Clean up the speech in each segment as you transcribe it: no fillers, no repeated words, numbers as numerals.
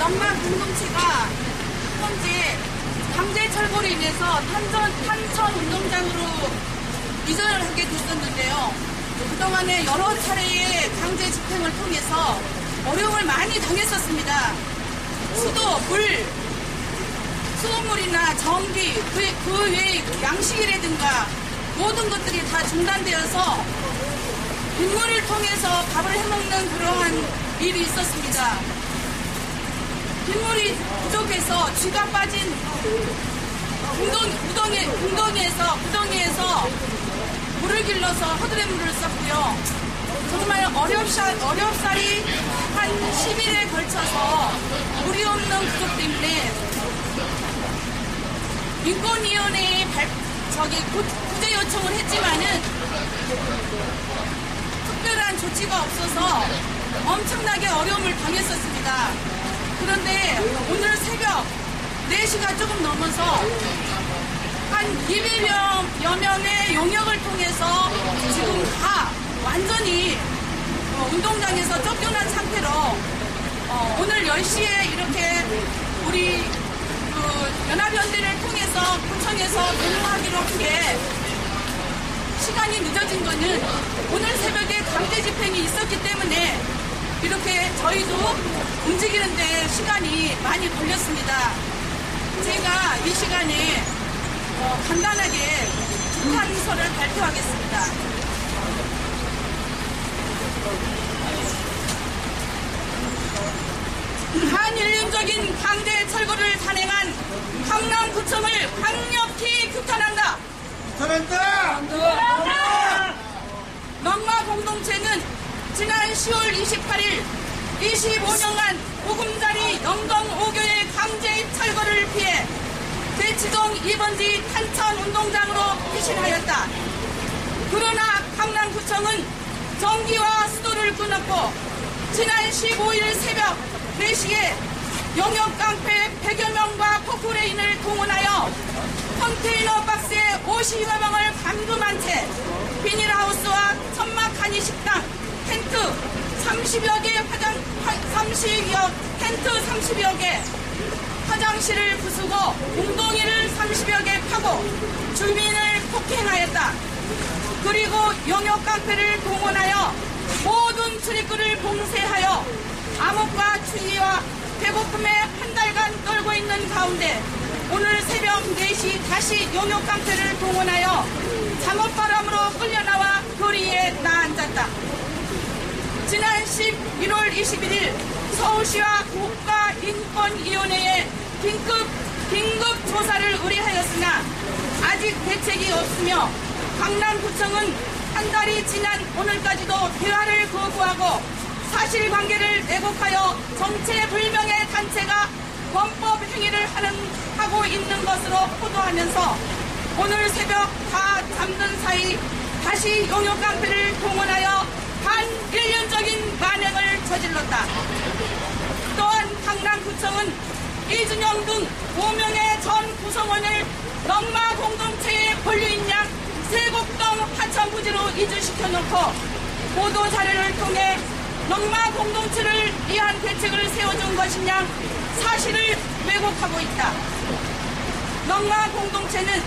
넉마 공동체가 현재 강제 철거로 인해서 탄천 운동장으로 이전을 하게 됐었는데요. 그동안에 여러 차례의 강제 집행을 통해서 어려움을 많이 당했었습니다. 수도, 물, 수돗물이나 전기, 그 외에 양식이라든가 모든 것들이 다 중단되어서 빗물을 통해서 밥을 해먹는 그러한 일이 있었습니다. 빗물이 부족해서 쥐가 빠진 구덩이에서 물을 길러서 허드렛물을 썼고요. 정말 어렵사리 한 10일에 걸쳐서 물이 없는 부족 때문에 인권위원회에 구제 요청을 했지만은 특별한 조치가 없어서 엄청나게 어려움을 당했었습니다. 그런데 오늘 새벽 4시가 조금 넘어서 한 200여 명의 용역을 통해서 지금 다 완전히 운동장에서 쫓겨난 상태로 오늘 10시에 이렇게 우리 연합연대를 통해서 구청에서 대응하기로 한 게 시간이 늦어진 거는 오늘 새벽에 강제 집행이 있었기 때문에 이렇게 저희도 움직이는데 시간이 많이 걸렸습니다. 제가 이 시간에 간단하게 축하인서를 발표하겠습니다. 반인륜적인 강제 철거를 단행한 강남구청을 강력히 규탄한다. 넉마 공동체는 지난 10월 28일 25년간 보금자리 영동 5교의 강제 철거를 피해 대치동 2번지 탄천 운동장으로 피신하였다. 그러나 강남구청은 전기와 수도를 끊었고 지난 15일 새벽 4시에 용역깡패 100여 명과 포크레인을 동원하여 컨테이너 박스에 50여 명을 감금한 채 비닐하우스와 천막 간이 식당, 텐트 30여 개 화장실을 부수고 웅덩이를 30여 개 파고 주민을 폭행하였다. 그리고 용역깡패를 동원하여 모든 출입구를 봉쇄하여 암흑과 추위와 배고픔에 한 달간 떨고 있는 가운데 오늘 새벽 4시 다시 용역깡패를 동원하여 잠옷바람으로 끌려나와 거리에 나앉았다. 지난 11월 21일 서울시와 국가인권위원회에 긴급 조사를 의뢰하였으나 아직 대책이 없으며 강남구청은 한 달이 지난 오늘까지도 대화를 거부하고 사실관계를 왜곡하여 정체불명의 단체가 범법 행위를 하고 있는 것으로 포도하면서 오늘 새벽 다 잠든 사이 다시 용역깡패를 동원하여 반인륜적인 만행을 저질렀다. 또한 강남구청은 이준영 등 5명의 전 구성원을 넉마 공동체의 권리인 양 세곡동 하천부지로 이주시켜놓고 보도자료를 통해 넉마 공동체를 위한 대책을 세워준 것이냐 사실을 왜곡하고 있다. 넉마 공동체는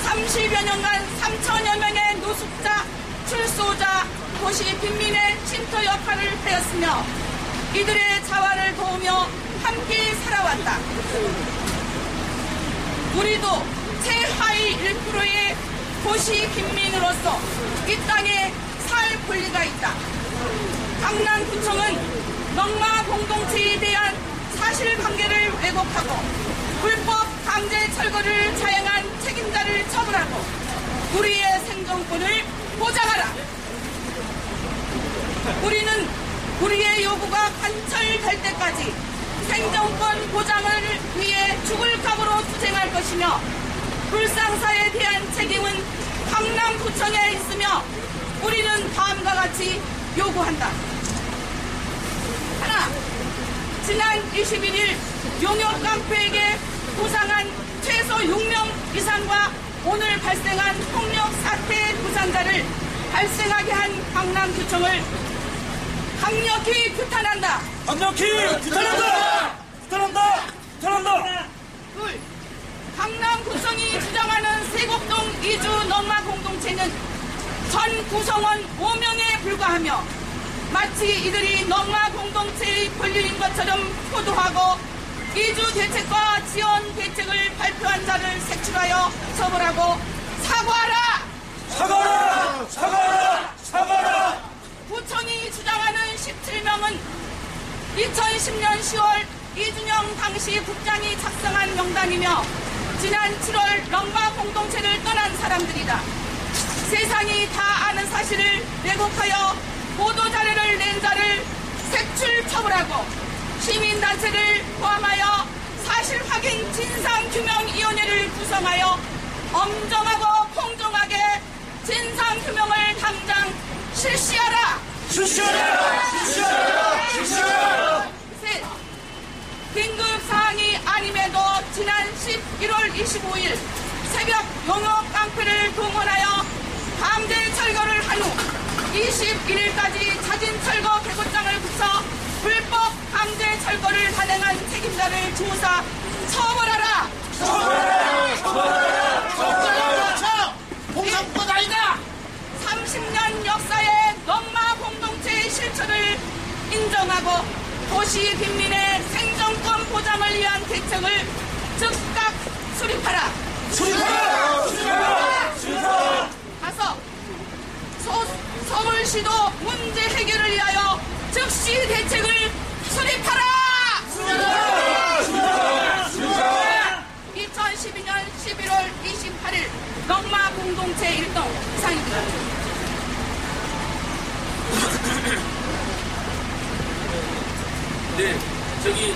30여 년간 3천여 명의 노숙자, 출소자, 도시 빈민의 쉼터 역할을 하였으며 이들의 자활을 도우며 함께 살아왔다. 우리도 최하위 1%의 도시 빈민으로서 이 땅에 살 권리가 있다. 강남구청은 넉마 공동체에 대한 사실관계를 왜곡하고 불법 강제 철거를 자행한 책임자를 처벌하고 우리의 생존권을 보장하라. 우리는 우리의 요구가 관철될 때까지 생존권 보장을 위해 죽을 각오로 투쟁할 것이며 불상사에 대한 책임은 강남구청에 있으며 우리는 다음과 같이 요구한다. 하나, 지난 21일 용역깡패에게 부상한 최소 6명 이상과 오늘 발생한 폭력 사태 부상자를 발생하게 한 강남구청을 강력히 규탄한다. 강력히 규탄한다. 부탁한다! 부탁한다! 둘, 강남구청이 주장하는 세곡동 이주 넝마 공동체는 전 구성원 5명에 불과하며 마치 이들이 넝마 공동체의 본류인 것처럼 포도하고 이주 대책과 지원 대책을 발표한 자를 색출하여 처벌하고 사과하라! 사과하라! 사과하라! 사과하라! 구청이 주장하는 17명은 2010년 10월 이준영 당시 국장이 작성한 명단이며 지난 7월 넝마 공동체를 떠난 사람들이다. 세상이 다 아는 사실을 왜곡하여 보도자료를 낸 자를 색출 처벌하고 시민단체를 포함하여 사실 확인 진상규명위원회를 구성하여 엄정하고 공정하게 진상규명을 당장 실시하라! 실시하라! 실시하라! 실시하라! 셋, 긴급사항이 아님에도 지난 11월 25일 새벽 영업 깡패를 동원하여 강제 철거를 한 후 21일까지 자진 철거 개고장을 붙여 불법 강제 철거를 단행한 책임자를 조사 처벌하라! 처벌하라! 처벌하라! 처벌하라! 공산권 아니다! 30년 역사의 넝마 공동체의 실체를 인정하고 도시 빈민의 생존권 보장을 위한 대책을 즉각 수립하라! 수립하라! 수립하라! 수립하라! 다섯, 서울시도 문제 해결을 위하여 즉시 대책을 수립하라! 2012년 11월 28일 넝마 공동체 일동 이상입니다. 네, 저기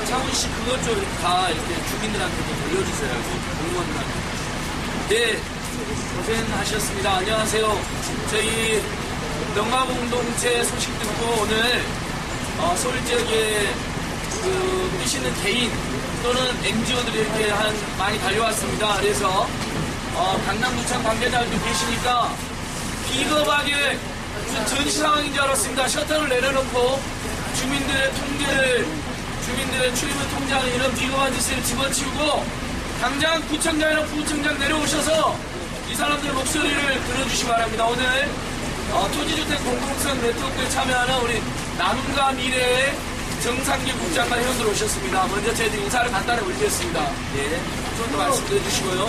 창훈 씨 그것 좀 다 이렇게 주민들한테 좀 돌려주세요. 공무원들한테. 네, 고생하셨습니다. 안녕하세요. 저희 넝마 공동체 소식 듣고 오늘 서울 지역에 뛰시는 개인 또는 NGO들이 이렇게 많이 달려왔습니다. 그래서 강남구청 관계자들도 계시니까 비겁하게 무슨 전시 상황인 줄 알았습니다. 셔터를 내려놓고 주민들의 출입을 통제하는 이런 비겁한 짓을 집어치우고 당장 구청장이나 부구청장 내려오셔서 이 사람들의 목소리를 들어주시기 바랍니다. 오늘 토지주택 공공성 네트워크에 참여하는 우리 나눔과 미래의 정상기 국장과 회원들 오셨습니다. 먼저 저희들 인사를 간단히 올리겠습니다. 예, 좀 더 말씀드려 주시고요.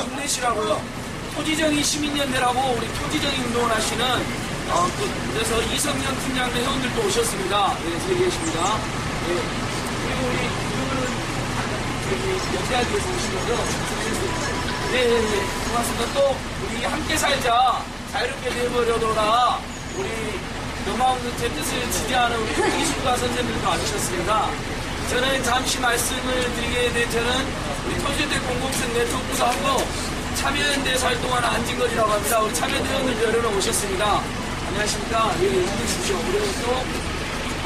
힘내시라고요. 토지정의 시민연대라고 우리 토지정의 운동을 하시는 그래서 이성년 팀장대 회원들도 오셨습니다. 네, 저기 계십니다. 네. 그리고 우리 이분은 저기 연대하기 위해서 오신 거죠? 네, 고맙습니다. 또 우리 함께 살자 자유롭게 내버려둬라 우리 넝마공동체 뜻을 지지하는 우리 이순가 선생님들도 와주셨습니다. 저는 잠시 말씀을 드리게 된 저는 우리 토지주택 공공성 네트워크사하고 참여연대에서 활동하는 안진걸이라고 합니다. 우리 참여연대 회원들 여러분 오셨습니다. 안녕하십니까? 예, 힘내 주십시오. 그리고 또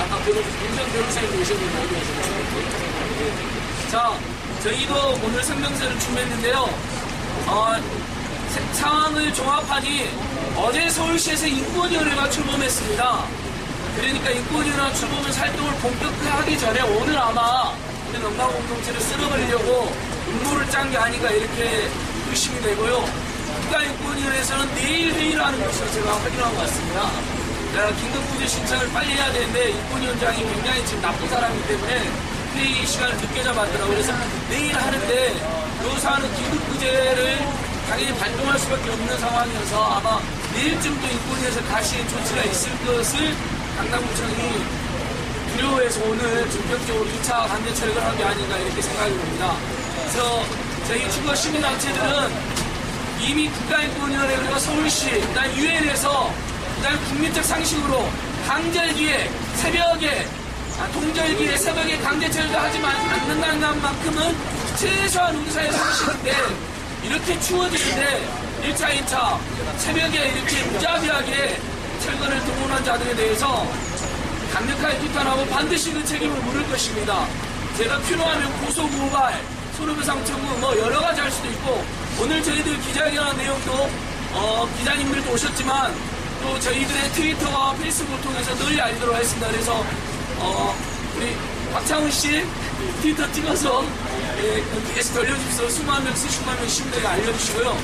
아까 윤정 변호사님도 오셨는데 어디 오셨나요? 자, 저희도 오늘 성명서를 준비했는데요. 상황을 종합하니 어제 서울시에서 인권위원회가 출범했습니다. 그러니까 인권위원회가 출범해서 활동을 본격화하기 전에 오늘 아마 우리 넝마 공동체를 쓸어버리려고 음모를 짠 게 아닌가 이렇게 의심이 되고요. 국가인권위원회에서는 내일 회의를 하는 것으로 제가 확인한 것 같습니다. 긴급구제 신청을 빨리 해야 되는데 인권위원장이 굉장히 지금 나쁜 사람이기 때문에 회의 시간을 늦게 잡았더라고요. 그래서 내일 하는데 이 사안은 긴급구제를 당연히 발동할 수밖에 없는 상황이어서 아마 내일쯤도 인권위에서 다시 조치가 있을 것을 강남구청이 두려워해서 오늘 본격적으로 2차 강제 철거를 한 게 아닌가 이렇게 생각이 듭니다. 그래서 저희 주거 시민단체들은 이미 국가인권위원회 그리고 서울시, 그다음 유엔에서 그다음 국민적 상식으로 강절기에 새벽에 동절기에 새벽에 강제 철거하지 않는다는 만큼은 최소한 우리 사회 상식인데 이렇게 추워지는데 1차, 2차 새벽에 이렇게 무자비하게 철거를 동원한 자들에 대해서 강력하게 비판하고 반드시 그 책임을 물을 것입니다. 제가 필요하면 고소고발, 손해배상 청구 뭐 여러 가지 할 수도 있고 오늘 저희들 기자회견한 내용도 기자님들도 오셨지만 또 저희들의 트위터와 페이스북을 통해서 널리 알리도록 하겠습니다. 그래서 우리 박창훈 씨 트위터 찍어서 계속 돌려주셔서 수만 명, 수십만 명 시민들에게 알려주시고요.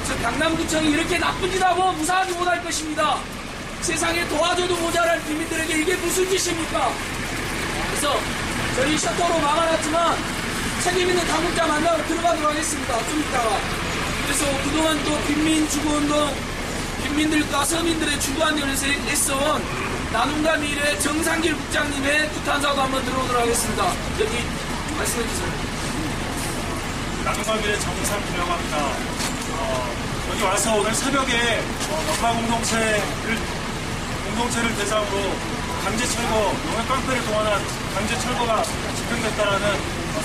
저 강남구청이 이렇게 나쁜 짓 하고 무사하지 못할 것입니다. 세상에 도와줘도 모자랄 국민들에게 이게 무슨 짓입니까? 그래서 저희 셔터로 막아놨지만 책임있는 당국자 만나러 들어가도록 하겠습니다. 좀 이따가. 그래서 그동안 또 빈민주거운동, 빈민들과 서민들의 주도안전에서 애써온 나눔과 미래 정상길 국장님의 구탄사도 한번 들어오도록 하겠습니다. 여기 말씀해 주세요. 나눔과 미래 정상길이라고 합니다. 여기 와서 오늘 새벽에 공동체를 대상으로 강제 철거, 용역 깡패를 동원한 강제 철거가 집행됐다라는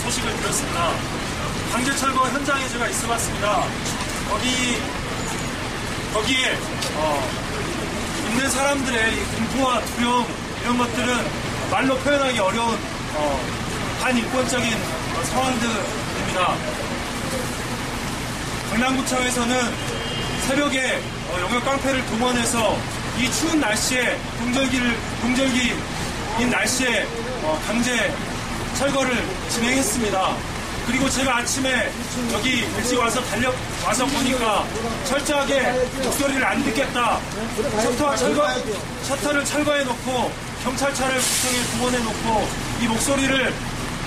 소식을 들었습니다. 강제 철거 현장에 제가 있어봤습니다. 거기에 있는 사람들의 이 공포와 두려움 이런 것들은 말로 표현하기 어려운 반인권적인 상황들입니다. 강남구청에서는 새벽에 용역 깡패를 동원해서 이 추운 날씨에 동절기인 날씨에 강제 철거를 진행했습니다. 그리고 제가 아침에 여기 일찍 와서 보니까 철저하게 목소리를 안 듣겠다. 셔터를 철거해놓고 경찰차를 구청에 동원해놓고 이 목소리를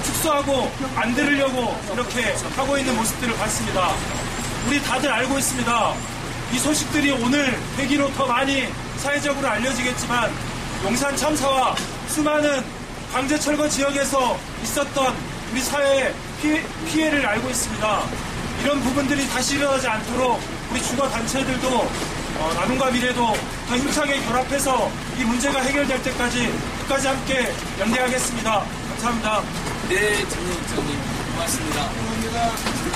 축소하고 안 들으려고 이렇게 하고 있는 모습들을 봤습니다. 우리 다들 알고 있습니다. 이 소식들이 오늘 계기로 더 많이 사회적으로 알려지겠지만 용산 참사와 수많은 강제 철거 지역에서 있었던 우리 사회의 피해를 알고 있습니다. 이런 부분들이 다시 일어나지 않도록 우리 주거단체들도 나눔과 미래도 더 힘차게 결합해서 이 문제가 해결될 때까지 끝까지 함께 연대하겠습니다. 감사합니다. 네, 정님 고맙습니다.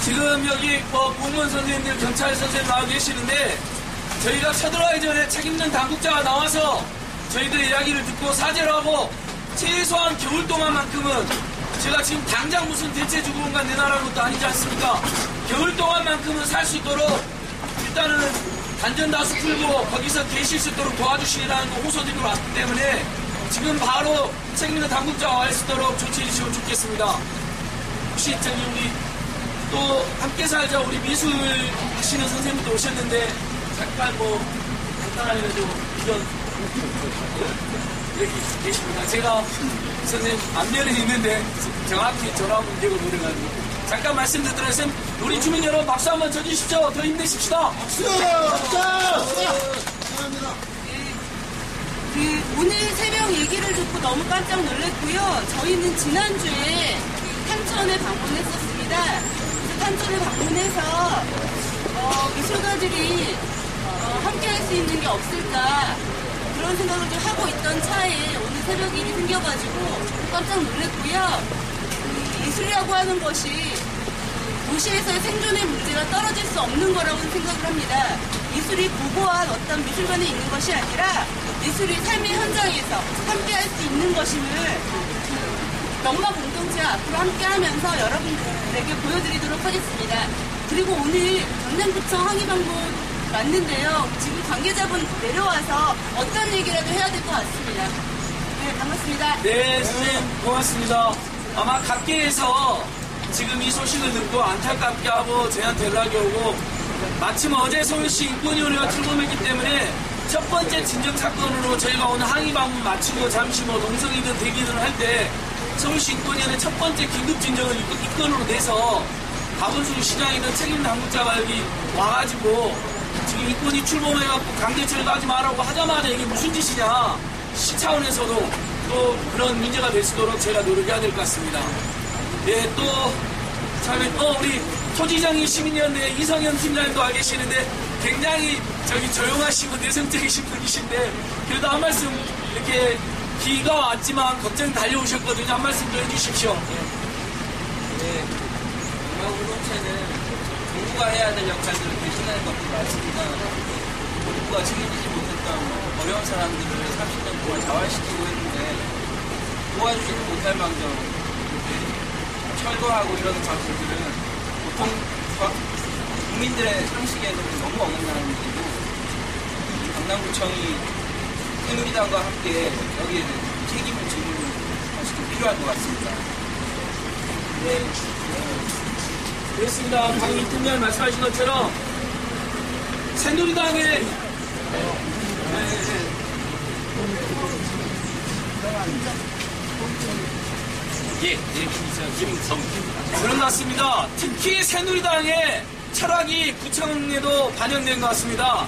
지금 여기 공무원 선생님들, 경찰 선생님 나와 계시는데 저희가 쳐들어가기 전에 책임있는 당국자가 나와서 저희들의 이야기를 듣고 사죄를 하고 최소한 겨울 동안만큼은 제가 지금 당장 무슨 대체주거공간 내놔라는 것도 아니지 않습니까? 겨울 동안만큼은 살 수 있도록 일단은 단전다수 풀고 거기서 계실 수 있도록 도와주시라는 거 호소드리고 왔기 때문에 지금 바로 책임있는 당국자가 와 있도록 조치해 주시면 좋겠습니다. 혹시 우리 또 함께 살자 우리 미술 하시는 선생님도 오셨는데 잠깐 간단하게라도 이런 여기 계십니다. 제가 선생님 앞면에 있는데 정확히 전화 문제고 노래가지고 잠깐 말씀드리도록 하겠습니다. 우리 주민 여러분 박수 한번 쳐주십시오. 더 힘내십시다. 박수! 오늘 새벽 얘기를 듣고 너무 깜짝 놀랐고요. 저희는 지난주에 탄천에 방문했었습니다. 탄천에 방문해서 미술가들이 함께 할 수 있는 게 없을까 그런 생각을 좀 하고 있던 차에 오늘 새벽 일이 생겨가지고 깜짝 놀랐고요. 미술이라고 하는 것이 도시에서의 생존의 문제가 떨어질 수 없는 거라고 생각을 합니다. 미술이 고고한 어떤 미술관에 있는 것이 아니라 미술이 삶의 현장에서 함께 할 수 있는 것임을 명마 공동체와 앞으로 함께 하면서 여러분들에게 보여드리도록 하겠습니다. 그리고 오늘 강남구청 항의방문 맞는데요. 지금 관계자분 내려와서 어떤 얘기라도 해야 될 것 같습니다. 네, 반갑습니다. 네, 선생님 고맙습니다. 아마 각계에서 지금 이 소식을 듣고 안타깝게 하고 저희한테 연락이 오고 마침 어제 서울시 인권위원회가 출범했기 때문에 첫 번째 진정사건으로 저희가 오늘 항의방문 마치고 잠시 농성이든 대기든 할 때 서울시 인권위원회 첫 번째 긴급진정을 입건으로 내서 박원순 시장이든 책임 당국자가 여기 와가지고 지금 인권위 출범해갖고 강제 철거하지 말라고 하자마자 이게 무슨 짓이냐 시 차원에서도 또 그런 문제가 될 수 있도록 제가 노력해야 될 것 같습니다. 예, 또 우리 토지장이 시민연대 이성현 팀장님도 와 계시는데 굉장히 조용하시고 내성적이신 분이신데 그래도 한 말씀 이렇게 비가 왔지만 걱정 달려오셨거든요. 한 말씀 좀 해주십시오. 네, 공동체는 정부가 해야 될 역할들을 대신하는 것도 많습니다. 정부가 책임지지 못했던 어려운 사람들을 30년 동안 자활시키고 했는데 도와주지는 못할 망정 철거하고 이런 작업들은 보통 국민들의 상식에는 너무 어긋나는 일이고 강남구청이 새누리당과 함께 여기에 책임을 지는 것이 좀 필요할 것 같습니다. 네. 그렇습니다. 방금 이팀장 말씀하신 것처럼 새누리당의 김성기입니다. 그런 것 같습니다. 특히 새누리당의 철학이 구청에도 반영된 것 같습니다.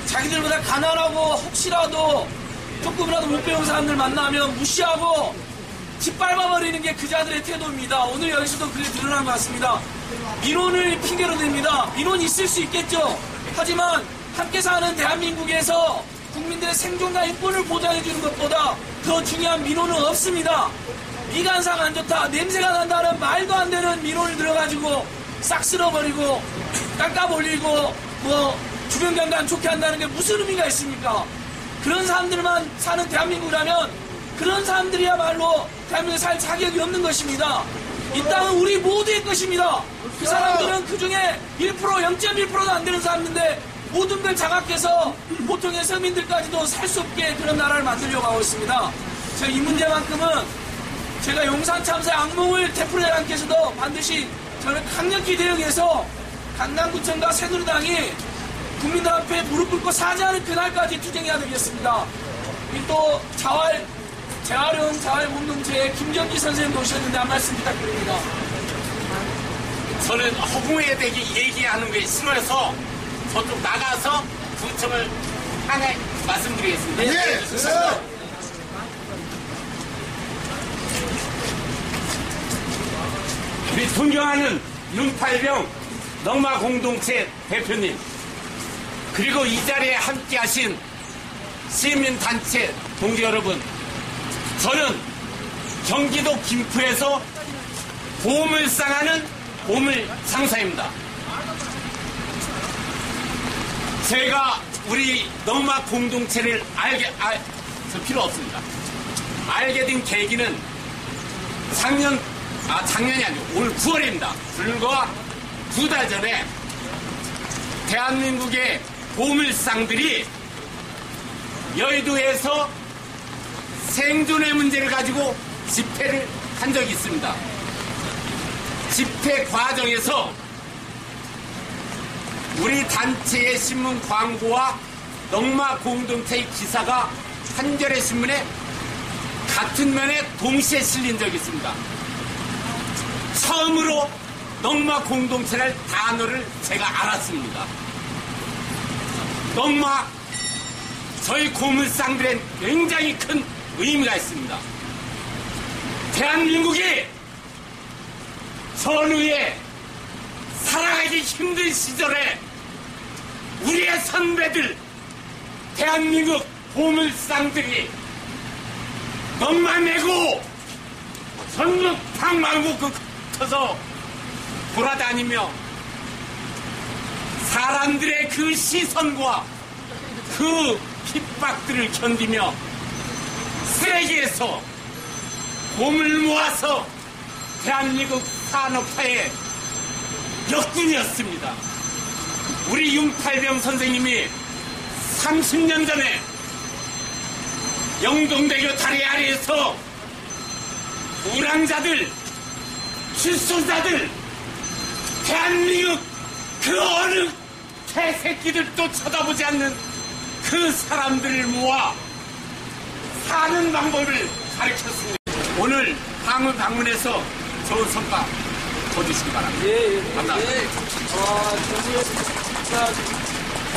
자기들보다 가난하고 혹시라도 조금이라도 못 배운 사람들 만나면 무시하고 짓밟아버리는 게 그자들의 태도입니다. 오늘 여기서도 그게 드러난 것 같습니다. 민원을 핑계로 댑니다. 민원이 있을 수 있겠죠. 하지만 함께 사는 대한민국에서 국민들의 생존과 인권을 보장해주는 것보다 더 중요한 민원은 없습니다. 미관상 안 좋다, 냄새가 난다는 말도 안 되는 민원을 들어가지고 싹 쓸어버리고 깎아 올리고 주변 경관 좋게 한다는 게 무슨 의미가 있습니까? 그런 사람들만 사는 대한민국이라면 그런 사람들이야말로 대한민국에 살 자격이 없는 것입니다. 이 땅은 우리 모두의 것입니다. 그 사람들은 그 중에 1%, 0.1%도 안 되는 사람인데 모든 걸 장악해서 보통의 서민들까지도 살 수 없게 그런 나라를 만들려고 하고 있습니다. 제가 이 문제만큼은 제가 용산 참사의 악몽을 되풀이하께서도 반드시 저는 강력히 대응해서 강남구청과 새누리당이 국민들 앞에 무릎 꿇고 사죄하는 그날까지 투쟁해야 되겠습니다. 또 재활용 자활공동체의 김경기 선생님도 오셨는데 한 말씀 부탁드립니다. 저는 허공에 대게 얘기하는 게 싫어서 저쪽 나가서 구청을 향해 말씀드리겠습니다. 예, 좋습니다. 우리 존경하는 윤팔병 넉마공동체 대표님, 그리고 이 자리에 함께하신 시민단체 동지 여러분, 저는 경기도 김포에서 보물상하는 보물상사입니다. 제가 우리 넉마 공동체를 저 필요 없습니다. 알게 된 계기는 작년이 아니고 올 9월입니다. 불과 2달 전에 대한민국의 보물상들이 여의도에서 생존의 문제를 가지고 집회를 한 적이 있습니다. 집회 과정에서 우리 단체의 신문 광고와 넉마 공동체의 기사가 한겨레 신문에 같은 면에 동시에 실린 적이 있습니다. 처음으로 넉마 공동체라는 단어를 제가 알았습니다. 넉마, 저희 고물상들엔 굉장히 큰 의미가 있습니다. 대한민국이 전후에 살아가기 힘든 시절에 우리의 선배들, 대한민국 보물상들이 넉마 메고 전국 방방곡곡 커서 돌아다니며 사람들의 그 시선과 그 핍박들을 견디며 쓰레기에서 보물 모아서 대한민국 산업화의 역군이었습니다. 우리 윤팔병 선생님이 30년 전에 영동대교 다리 아래에서 우랑자들, 실소자들, 대한민국 그 어느 개새끼들도 쳐다보지 않는 그 사람들을 모아 사는 방법을 가르쳤습니다. 오늘 방문 방문해서 좋은 성과 거두시기 바랍니다. 감사합니다.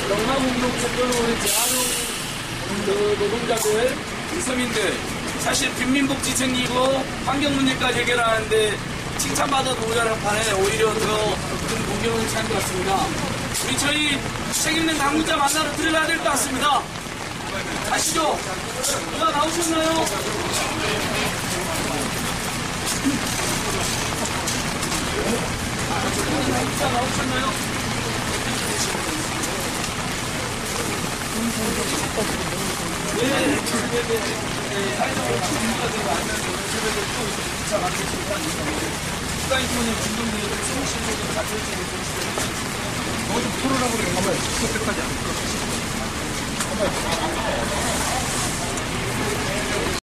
넉마공동체 또는 우리 재활용 노동자들, 서민들, 사실 빈민복지 챙기고 환경 문제까지 해결하는데 칭찬받아도 모자란 판에 오히려 더 큰 공경을 취한 것 같습니다. 우리 저희 책임있는 당국자 만나러 들어가야 될 것 같습니다. 가시죠. 누가 나오셨나요? 당국자 나오셨나요? 국가인권의 중동들이 소실적인 자체적인 너좀 풀으라고 그래. 가만히. 그때까지 안 풀어.